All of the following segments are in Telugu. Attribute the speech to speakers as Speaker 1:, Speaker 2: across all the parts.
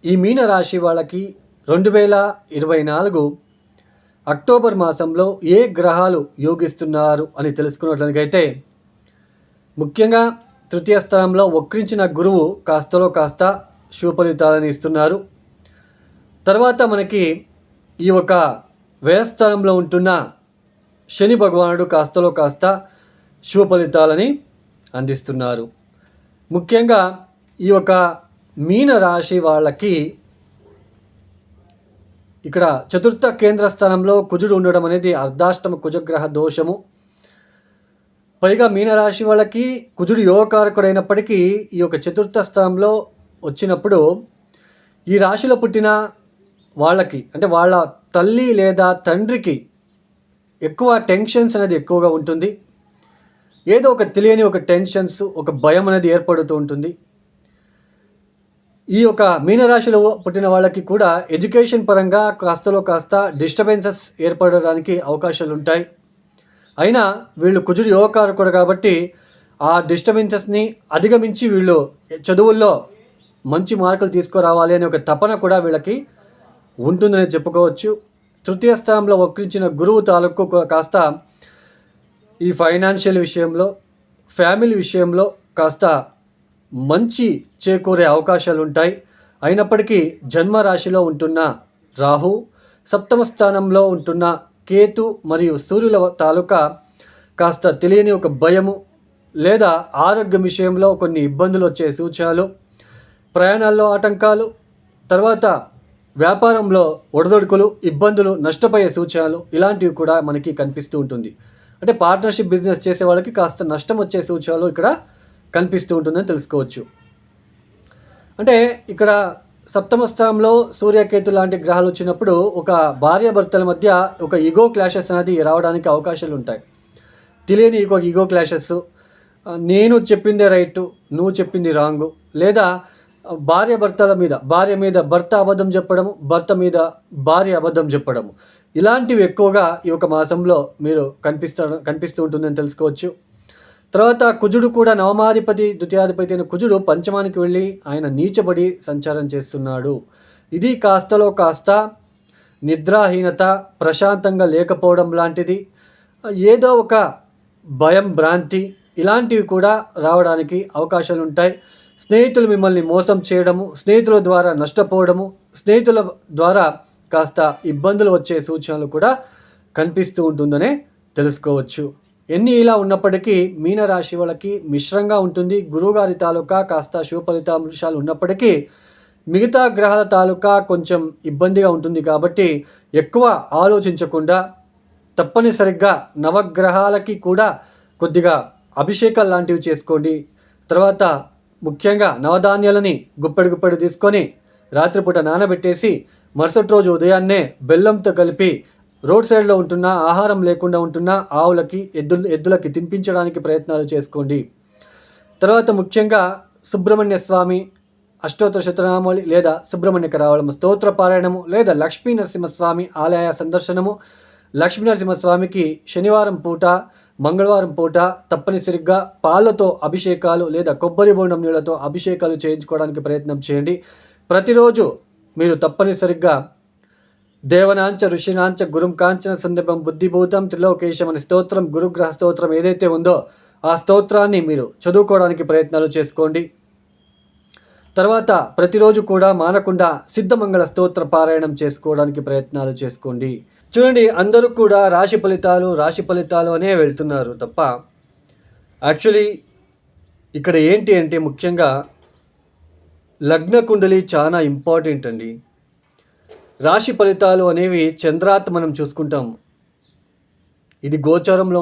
Speaker 1: ఈ మీన రాశి వాళ్ళకి 2024 అక్టోబర్ మాసంలో ఏ గ్రహాలు యోగిస్తున్నారు అని తెలుసుకున్నట్లయితే, ముఖ్యంగా తృతీయ స్థానంలో వక్రించిన గురువు కాస్తలో కాస్త శుభ ఫలితాలను ఇస్తున్నారు. తర్వాత మనకి ఈ ఒక వ్యయస్థానంలో ఉంటున్న శని భగవానుడు కాస్తలో కాస్త శుభ ఫలితాలని అందిస్తున్నారు. ముఖ్యంగా ఈ ఒక మీన రాశి వాళ్ళకి ఇక్కడ చతుర్థ కేంద్ర స్థానంలో కుజుడు ఉండడం అనేది అర్ధాష్టమ కుజగ్రహ దోషము. పైగా మీనరాశి వాళ్ళకి కుజుడు యోగకారకుడైనప్పటికీ ఈ యొక్క చతుర్థ స్థానంలో వచ్చినప్పుడు ఈ రాశిలో పుట్టిన వాళ్ళకి, అంటే వాళ్ళ తల్లి లేదా తండ్రికి ఎక్కువ టెన్షన్స్ అనేది ఎక్కువగా ఉంటుంది. ఏదో ఒక తెలియని ఒక టెన్షన్స్, ఒక భయం అనేది ఏర్పడుతూ ఉంటుంది. ఈ యొక్క మీనరాశిలో పుట్టిన వాళ్ళకి కూడా ఎడ్యుకేషన్ పరంగా కాస్తలో కాస్త డిస్టర్బెన్సెస్ ఏర్పడడానికి అవకాశాలు ఉంటాయి. అయినా వీళ్ళు కుజుడు యోగకారకుడు కాబట్టి ఆ డిస్టర్బెన్సెస్ని అధిగమించి వీళ్ళు చదువుల్లో మంచి మార్కులు తీసుకురావాలి అనే ఒక తపన కూడా వీళ్ళకి ఉంటుందని చెప్పుకోవచ్చు. తృతీయ స్థానంలో వక్రించిన గురువు తాలూకు కాస్త ఈ ఫైనాన్షియల్ విషయంలో, ఫ్యామిలీ విషయంలో కాస్త మంచి చేకూరే అవకాశాలు ఉంటాయి. అయినప్పటికీ జన్మరాశిలో ఉంటున్న రాహు, సప్తమ స్థానంలో ఉంటున్న కేతు మరియు సూర్యుల తాలూకా కాస్త తెలియని ఒక భయము లేదా ఆరోగ్యం విషయంలో కొన్ని ఇబ్బందులు వచ్చే సూచనలు, ప్రయాణాల్లో ఆటంకాలు, తర్వాత వ్యాపారంలో ఒడిదొడుకులు, ఇబ్బందులు, నష్టపోయే సూచనలు ఇలాంటివి కూడా మనకి కనిపిస్తూ ఉంటుంది. అంటే పార్ట్నర్షిప్ బిజినెస్ చేసే వాళ్ళకి కాస్త నష్టం వచ్చే సూచనలు ఇక్కడ కనిపిస్తూ ఉంటుందని తెలుసుకోవచ్చు. అంటే ఇక్కడ సప్తమ స్థానంలో సూర్యకేతు లాంటి గ్రహాలు వచ్చినప్పుడు ఒక భార్యాభర్తల మధ్య ఒక ఈగో క్లాషెస్ అనేది రావడానికి అవకాశాలు ఉంటాయి. తెలియని ఈగో క్లాషెస్, నేను చెప్పిందే రైటు, నువ్వు చెప్పింది రాంగు, లేదా భార్య మీద భర్త అబద్ధం చెప్పడము, భర్త మీద భార్య అబద్ధం చెప్పడము, ఇలాంటివి ఎక్కువగా ఈ ఒక మాసంలో మీరు కనిపిస్తూ ఉంటుందని తెలుసుకోవచ్చు. తర్వాత కుజుడు కూడా నవమాధిపతి ద్వితీయాధిపతి అయిన కుజుడు పంచమానికి వెళ్ళి ఆయన నీచబడి సంచారం చేస్తున్నాడు. ఇది కాస్తలో కాస్త నిద్రాహీనత, ప్రశాంతంగా లేకపోవడం లాంటిది, ఏదో ఒక భయం, భ్రాంతి ఇలాంటివి కూడా రావడానికి అవకాశాలు ఉంటాయి. స్నేహితులు మిమ్మల్ని మోసం చేయడము, స్నేహితుల ద్వారా నష్టపోవడము, స్నేహితుల ద్వారా కాస్త ఇబ్బందులు వచ్చే సూచనలు కూడా కనిపిస్తూ ఉంటుందనే తెలుసుకోవచ్చు. ఎన్ని ఇలా ఉన్నప్పటికీ మీనరాశి వాళ్ళకి మిశ్రంగా ఉంటుంది. గురువుగారి తాలూకా కాస్త శుభ ఫలితాంశాలు ఉన్నప్పటికీ మిగతా గ్రహాల తాలూకా కొంచెం ఇబ్బందిగా ఉంటుంది. కాబట్టి ఎక్కువ ఆలోచించకుండా తప్పనిసరిగా నవగ్రహాలకి కూడా కొద్దిగా అభిషేకాలు లాంటివి చేసుకోండి. తర్వాత ముఖ్యంగా నవధాన్యాలని గుప్పెడు తీసుకొని రాత్రిపూట నానబెట్టేసి మరుసటి రోజు ఉదయాన్నే బెల్లంతో కలిపి రోడ్ సైడ్లో ఉంటున్న, ఆహారం లేకుండా ఉంటున్న ఆవులకి, ఎద్దులకి తినిపించడానికి ప్రయత్నాలు చేసుకోండి. తర్వాత ముఖ్యంగా సుబ్రహ్మణ్య స్వామి అష్టోత్తర శతనామావళి లేదా సుబ్రహ్మణ్య కరావళం స్తోత్ర పారాయణము లేదా లక్ష్మీ నరసింహస్వామి ఆలయ సందర్శనము, లక్ష్మీ నరసింహస్వామికి శనివారం పూట, మంగళవారం పూట తప్పనిసరిగా పాలతో అభిషేకాలు లేదా కొబ్బరి బోండం నీళ్లతో అభిషేకాలు చేయించుకోవడానికి ప్రయత్నం చేయండి. ప్రతిరోజు మీరు తప్పనిసరిగా దేవనాంచ ఋషినాంచ గురుం కాంచన సందర్భం బుద్ధిభూతం త్రిలోకేశం అనే స్తోత్రం, గురుగ్రహ స్తోత్రం ఏదైతే ఉందో ఆ స్తోత్రాన్ని మీరు చదువుకోవడానికి ప్రయత్నాలు చేసుకోండి. తర్వాత ప్రతిరోజు కూడా మానకుండా సిద్ధమంగళ స్తోత్ర పారాయణం చేసుకోవడానికి ప్రయత్నాలు చేసుకోండి. చూడండి, అందరూ కూడా రాశి ఫలితాలు అనే వెళ్తున్నారు తప్ప యాక్చువల్లీ ఇక్కడ ఏంటి అంటే ముఖ్యంగా లగ్న కుండలి చాలా ఇంపార్టెంట్ అండి. రాశి ఫలితాలు అనేవి చంద్రాత్ మనం చూసుకుంటాం. ఇది గోచారంలో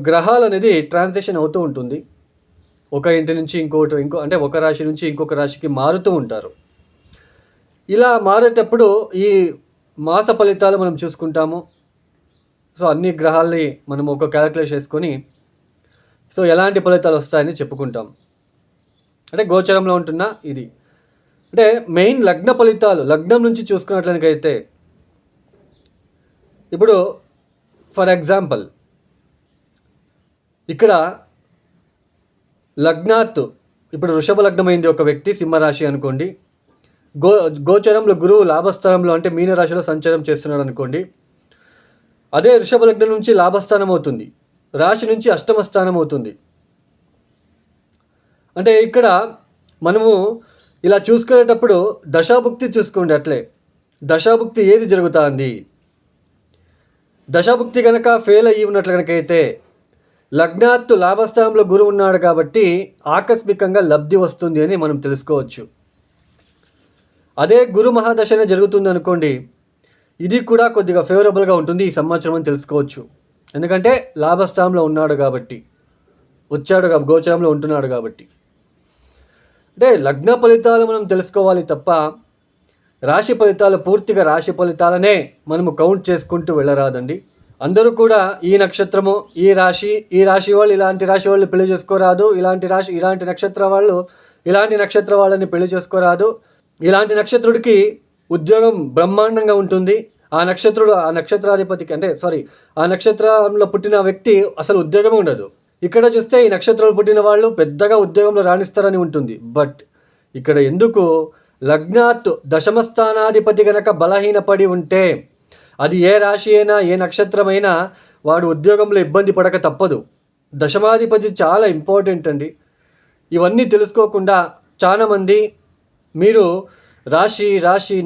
Speaker 1: గ్రహాలు అనేది ట్రాన్సిషన్ అవుతూ ఉంటుంది. ఒక ఇంటి నుంచి అంటే ఒక రాశి నుంచి ఇంకొక రాశికి మారుతూ ఉంటారు. ఇలా మారేటప్పుడు ఈ మాస ఫలితాలు మనం చూసుకుంటాము. సో అన్ని గ్రహాలని మనం ఒక క్యాలిక్యులేట్ చేసుకొని సో ఎలాంటి ఫలితాలు వస్తాయని చెప్పుకుంటాం. అంటే గోచరంలో ఉంటున్న ఇది అంటే మెయిన్ లగ్న ఫలితాలు, లగ్నం నుంచి చూసుకున్నట్లయితే ఇప్పుడు ఫర్ ఎగ్జాంపుల్ ఇక్కడ లగ్నాత్ ఇప్పుడు వృషభ లగ్నమైంది ఒక వ్యక్తి, సింహరాశి అనుకోండి. గోచరంలో గురువు లాభస్థానంలో అంటే మీనరాశిలో సంచారం చేస్తున్నాడు అనుకోండి. అదే వృషభ లగ్నం నుంచి లాభస్థానం అవుతుంది, రాశి నుంచి అష్టమ స్థానం అవుతుంది. అంటే ఇక్కడ మనము ఇలా చూసుకునేటప్పుడు దశాభుక్తి చూసుకోండి. అట్లే దశాభుక్తి ఏది జరుగుతుంది, దశాభుక్తి కనుక ఫెయిల్ అయ్యి ఉన్నట్లు కనుకైతే లగ్నాత్తు లాభస్థానంలో గురువు ఉన్నాడు కాబట్టి ఆకస్మికంగా లబ్ధి వస్తుంది అని మనం తెలుసుకోవచ్చు. అదే గురు మహాదశనే జరుగుతుంది అనుకోండి, ఇది కూడా కొద్దిగా ఫేవరబుల్గా ఉంటుంది ఈ సంవత్సరం అని తెలుసుకోవచ్చు. ఎందుకంటే లాభస్థానంలో ఉన్నాడు కాబట్టి, వచ్చాడు గోచరంలో ఉంటున్నాడు కాబట్టి. అంటే లగ్న ఫలితాలు మనం తెలుసుకోవాలి తప్ప రాశి ఫలితాలు పూర్తిగా రాశి ఫలితాలనే మనము కౌంట్ చేసుకుంటూ వెళ్ళరాదండి. అందరూ కూడా ఈ నక్షత్రము, ఈ రాశి వాళ్ళు ఇలాంటి రాశి వాళ్ళు పెళ్లి చేసుకోరాదు, ఇలాంటి నక్షత్ర వాళ్ళు ఇలాంటి నక్షత్ర వాళ్ళని పెళ్లి చేసుకోరాదు, ఇలాంటి నక్షత్రుడికి ఉద్యోగం బ్రహ్మాండంగా ఉంటుంది, ఆ నక్షత్రాధిపతికి ఆ నక్షత్రంలో పుట్టిన వ్యక్తి అసలు ఉద్యోగమే ఉండదు. ఇక్కడ చూస్తే ఈ నక్షత్రాలు పుట్టిన వాళ్ళు పెద్దగా ఉద్యోగంలో రాణిస్తారని ఉంటుంది. బట్ ఇక్కడ ఎందుకు లగ్నాత్ దశమస్థానాధిపతి గనక బలహీనపడి ఉంటే అది ఏ రాశి అయినా ఏ నక్షత్రమైనా వాడు ఉద్యోగంలో ఇబ్బంది పడక తప్పదు. దశమాధిపతి చాలా ఇంపార్టెంట్ అండి. ఇవన్నీ తెలుసుకోకుండా చాలామంది మీరు రాశి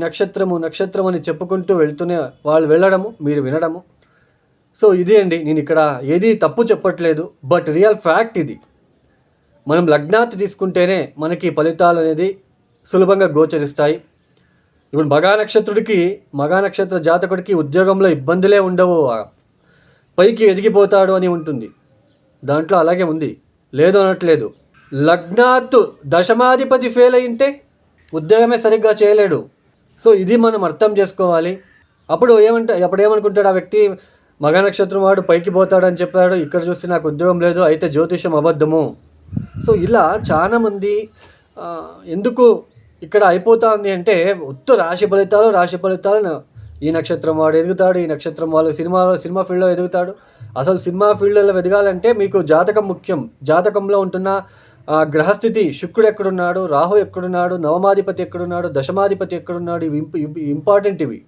Speaker 1: నక్షత్రం అని చెప్పుకుంటూ వెళ్తూనే వాళ్ళు వెళ్ళడము, మీరు వినడము. సో ఇది అండి, నేను ఇక్కడ ఏది తప్పు చెప్పట్లేదు, బట్ రియల్ ఫ్యాక్ట్ ఇది. మనం లగ్నాత్ తీసుకుంటేనే మనకి ఫలితాలు అనేది సులభంగా గోచరిస్తాయి. ఇప్పుడు మగా నక్షత్ర జాతకుడికి ఉద్యోగంలో ఇబ్బందులే ఉండవు, పైకి ఎదిగిపోతాడు అని ఉంటుంది. దాంట్లో అలాగే ఉంది, లేదు అనట్లేదు. లగ్నాత్ దశమాధిపతి ఫెయిల్ అయింటే ఉద్యోగమే సరిగ్గా చేయలేడు. సో ఇది మనం అర్థం చేసుకోవాలి. అప్పుడు ఏమనుకుంటాడు ఆ వ్యక్తి, మగ నక్షత్రం వాడు పైకి పోతాడని చెప్పాడు, ఇక్కడ చూస్తే నాకు ఉద్యోగం లేదు, అయితే జ్యోతిషం అబద్ధము. సో ఇలా చాలామంది ఎందుకు ఇక్కడ అయిపోతుంది అంటే రాశి ఫలితాలు ఈ నక్షత్రం వాడు ఎదుగుతాడు, ఈ నక్షత్రం వాళ్ళు సినిమా ఫీల్డ్లో ఎదుగుతాడు. అసలు సినిమా ఫీల్డ్లో ఎదగాలంటే మీకు జాతకం ముఖ్యం. జాతకంలో ఉంటున్న గ్రహస్థితి, శుక్రుడు ఎక్కడున్నాడు, రాహు ఎక్కడున్నాడు, నవమాధిపతి ఎక్కడున్నాడు, దశమాధిపతి ఎక్కడున్నాడు, ఇవి ఇంపార్టెంట్. ఇవి